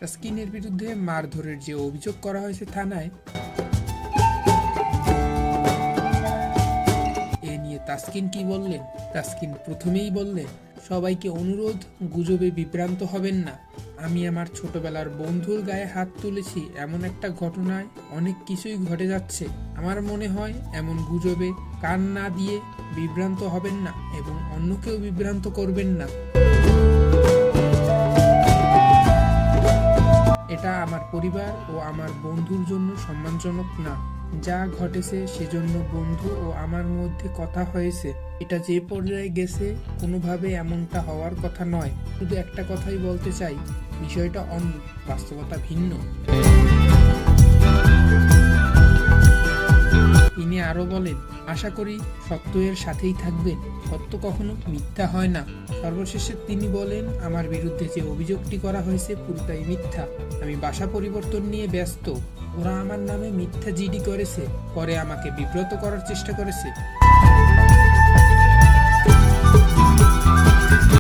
তাসকিনের বিরুদ্ধে মারধরের যে অভিযোগ করা হয়েছে থানায়, এ নিয়ে তাসকিন কি বললেন? তাসকিন প্রথমেই বললেন, সবাইকে অনুরোধ, গুজবে বিভ্রান্ত হবেন না। আমি আমার ছোটবেলার বন্ধুর গায়ে হাত তুলেছি এমন একটা ঘটনায় অনেক কিছুই ঘটে যাচ্ছে। আমার মনে হয় এমন গুজবে কান না দিয়ে বিভ্রান্ত হবেন না এবং অন্যকেও বিভ্রান্ত করবেন না। এটা আমার পরিবার ও আমার বন্ধুর জন্য সম্মানজনক না। যা ঘটেছে সেজন্য বন্ধু ও আমার মধ্যে কথা হয়েছে। এটা যে পর্যায়ে গেছে কোনোভাবে এমনটা হওয়ার কথা নয়। শুধু একটা কথাই বলতে চাই, বিষয়টা অন্য, বাস্তবতা ভিন্ন। তিনি আরো বলেন, আশা করি সত্য এর সাথেই থাকবেন। সত্য কখনো মিথ্যা হয় না। সর্বশেষে তিনি বলেন, আমার বিরুদ্ধে যে অভিযোগটি করা হয়েছে পুরোটাই মিথ্যা। আমি বাসা পরিবর্তন নিয়ে ব্যস্ত। ওরা আমার নামে মিথ্যা জিডি করেছে, পরে আমাকে বিব্রত করার চেষ্টা করেছে।